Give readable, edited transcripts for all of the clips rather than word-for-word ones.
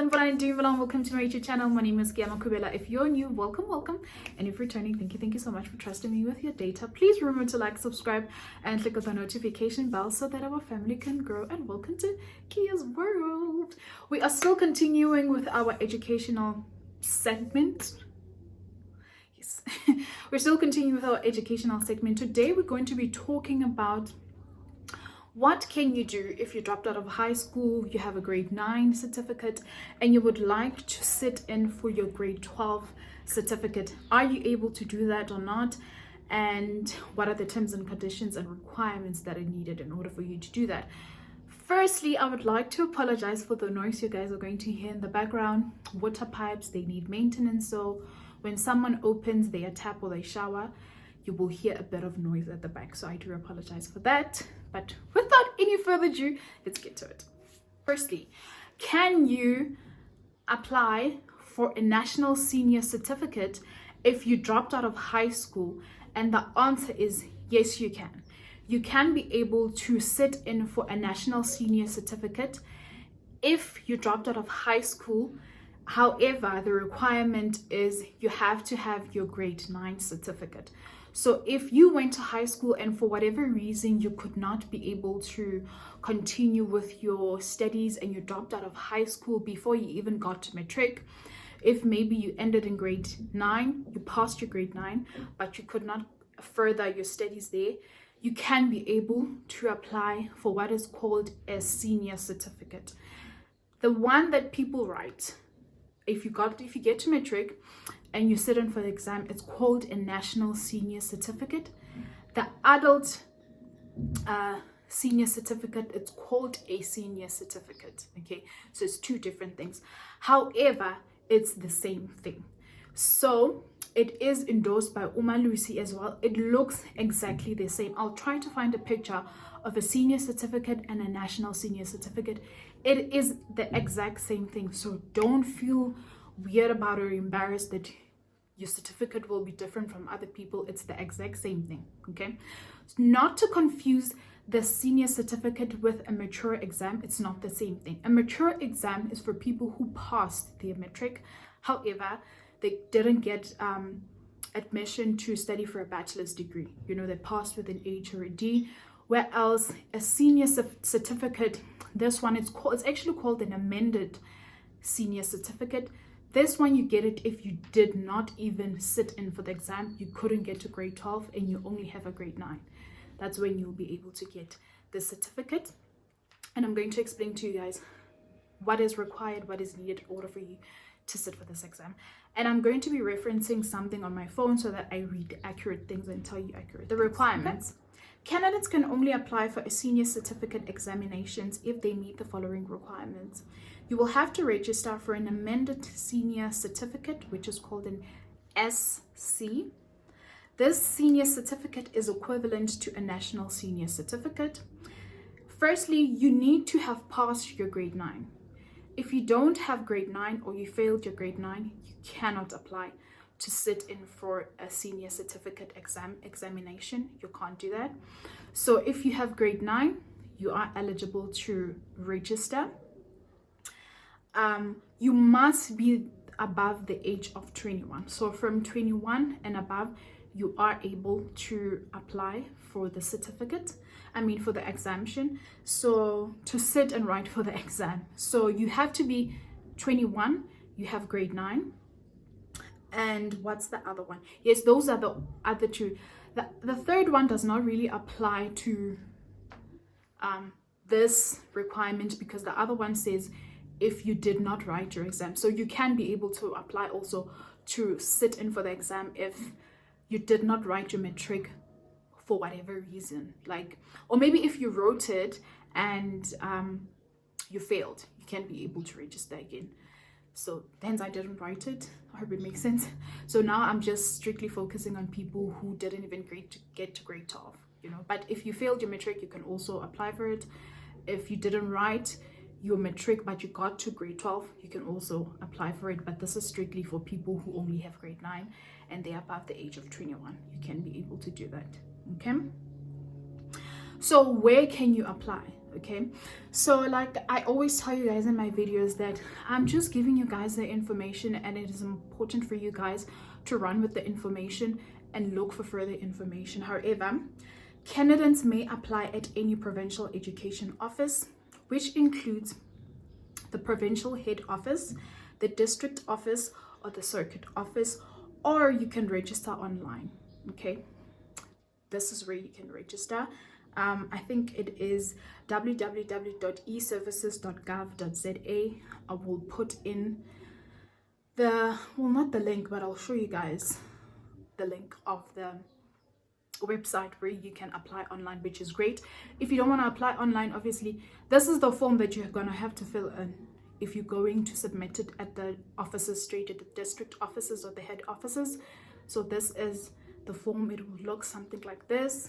Welcome to my YouTube channel. My name is Giama Kubela. If you're new, welcome. And if returning, thank you so much for trusting me with your data. Please remember to like, subscribe, and click on the notification bell so that our family can grow. And welcome to Kia's World. We are still continuing with our educational segment. Yes, we're still continuing with our educational segment. Today, we're going to be talking about what can you do if you dropped out of high school, you have a grade 9 certificate, and you would like to sit in for your grade 12 certificate. Are you able to do that or not? And what are the terms and conditions and requirements that are needed in order for you to do that? Firstly, I would like to apologize for the noise you guys are going to hear in the background. Water pipes, they need maintenance. So when someone opens their tap or their shower, you will hear a bit of noise at the back. So I do apologize for that. But without any further ado, let's get to it. Firstly, can you apply for a national senior certificate if you dropped out of high school? And the answer is yes, you can. You can be able to sit in for a national senior certificate if you dropped out of high school. However, the requirement is you have to have your grade 9 certificate. So if you went to high school and for whatever reason you could not be able to continue with your studies and you dropped out of high school before you even got to matric, if maybe you ended in grade 9, you passed your grade 9, but you could not further your studies there, you can be able to apply for what is called a senior certificate. The one that people write, if you get to matric and you sit in for the exam, it's called a national senior certificate. The adult senior certificate, it's called a senior certificate. Okay, so it's two different things. However, it's the same thing. So it is endorsed by Uma Lucy as well. It looks exactly the same. I'll try to find a picture of a senior certificate and a national senior certificate. It is the exact same thing. So don't feel weird about or embarrassed that your certificate will be different from other people. It's the exact same thing. Okay, not to confuse the senior certificate with a mature exam. It's not the same thing. A mature exam is for people who passed their matric, however they didn't get admission to study for a bachelor's degree. You know, they passed with an H or a D. Whereas a senior certificate, this one, it's actually called an amended senior certificate. This one, you get it if you did not even sit in for the exam, you couldn't get to grade 12 and you only have a grade 9. That's when you'll be able to get the certificate. And I'm going to explain to you guys what is required, what is needed in order for you to sit for this exam. And I'm going to be referencing something on my phone so that I read accurate things and tell you accurate. The requirements. Candidates can only apply for a senior certificate examinations if they meet the following requirements. You will have to register for an amended senior certificate, which is called an SC. This senior certificate is equivalent to a national senior certificate. Firstly, you need to have passed your grade 9. If you don't have grade 9 or you failed your grade 9, you cannot apply to sit in for a senior certificate examination. You can't do that. So if you have grade 9, you are eligible to register. You must be above the age of 21. So from 21 and above, you are able to apply for the certificate. For the exemption. So to sit and write for the exam. So you have to be 21, you have grade 9. And what's the other one? Yes, those are the other two. The third one does not really apply to this requirement because the other one says if you did not write your exam. So you can be able to apply also to sit in for the exam if you did not write your matric for whatever reason, or maybe if you wrote it and you failed, you can be able to register again. So hence I didn't write it. I hope it makes sense. So now I'm just strictly focusing on people who didn't even get to grade 12, but if you failed your matric, you can also apply for it. If you didn't write your matric but you got to grade 12, you can also apply for it, but this is strictly for people who only have grade 9 and they're above the age of 21. You can be able to do that. Okay, so where can you apply? Okay, so like I always tell you guys in my videos that I'm just giving you guys the information, and it is important for you guys to run with the information and look for further information. However, candidates may apply at any provincial education office, which includes the provincial head office, the district office, or the circuit office, or you can register online. Okay, this is where you can register. I think it is www.eservices.gov.za. I will put in the, well, not the link, but I'll show you guys the link of the website where you can apply online, which is great. If you don't want to apply online, obviously this is the form that you're going to have to fill in if you're going to submit it at the offices, straight at the district offices or the head offices. So this is the form. It will look something like this.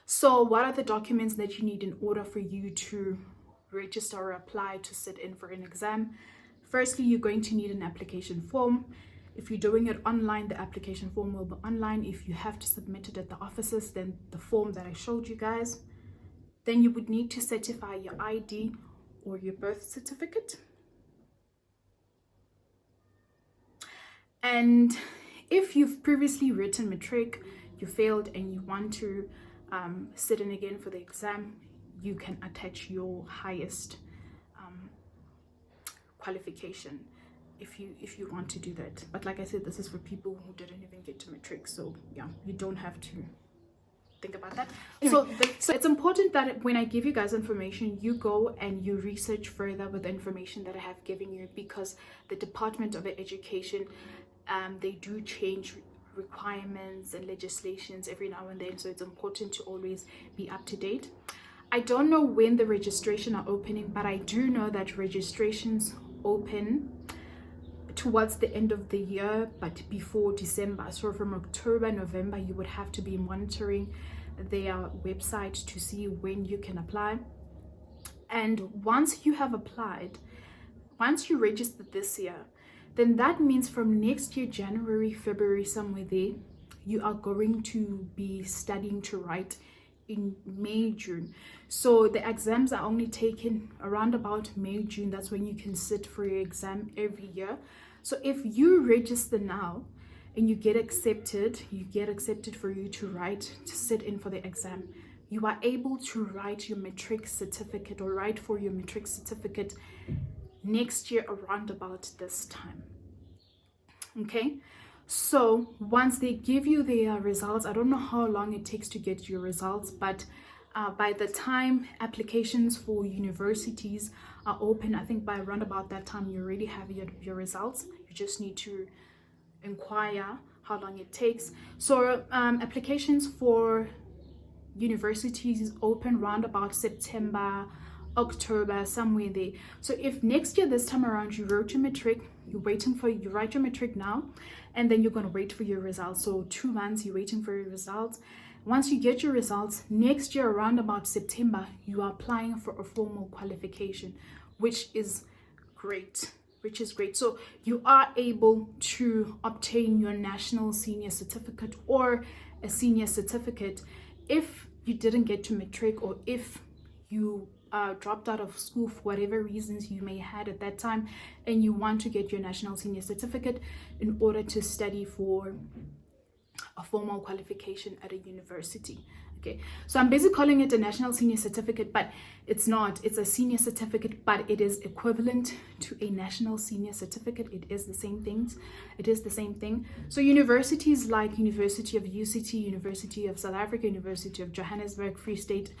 So what are the documents that you need in order for you to register or apply to sit in for an exam? Firstly, you're going to need an application form. If you're doing it online, the application form will be online. If you have to submit it at the offices, then the form that I showed you guys. Then you would need to certify your ID or your birth certificate. And if you've previously written matric, you failed and you want to sit in again for the exam, you can attach your highest qualification if you want to do that. But like I said, this is for people who didn't even get to matric, so yeah, you don't have to think about that. So it's important that when I give you guys information, you go and you research further with the information that I have given you, because the Department of Education, they do change requirements and legislations every now and then, so it's important to always be up to date. I don't know when the registration are opening, but I do know that registrations open towards the end of the year, but before December. So from October, November, you would have to be monitoring their website to see when you can apply. And once you have applied, once you registered this year, then that means from next year, January, February, somewhere there, you are going to be studying to write in May, June. So the exams are only taken around about May, June. That's when you can sit for your exam every year. So if you register now and you get accepted for you to write, to sit in for the exam, you are able to write your matric certificate or write for your matric certificate next year around about this time. Okay, so once they give you their results, I don't know how long it takes to get your results, but by the time applications for universities are open, I think by around about that time you already have your results. You just need to inquire how long it takes. So applications for universities open around about September, October, somewhere there. So if next year this time around you wrote your matric, you write your matric now, and then you're going to wait for your results. So 2 months you're waiting for your results. Once you get your results, next year around about September, you are applying for a formal qualification, which is great. So you are able to obtain your national senior certificate or a senior certificate if you didn't get to matric, or if you dropped out of school for whatever reasons you may had at that time, and you want to get your national senior certificate in order to study for a formal qualification at a university. Okay, so I'm basically calling it a national senior certificate, but it's not. It's a senior certificate, but it is equivalent to a national senior certificate. It is the same things. It is the same thing. So universities like University of UCT, University of South Africa, University of Johannesburg, Free State,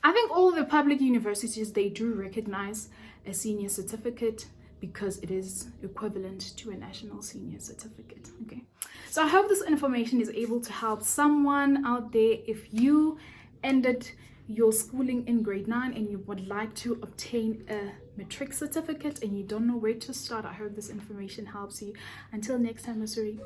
I think all the public universities, they do recognize a senior certificate because it is equivalent to a national senior certificate. Okay, so I hope this information is able to help someone out there. If you ended your schooling in grade 9 and you would like to obtain a matric certificate and you don't know where to start, I hope this information helps you. Until next time, Missouri.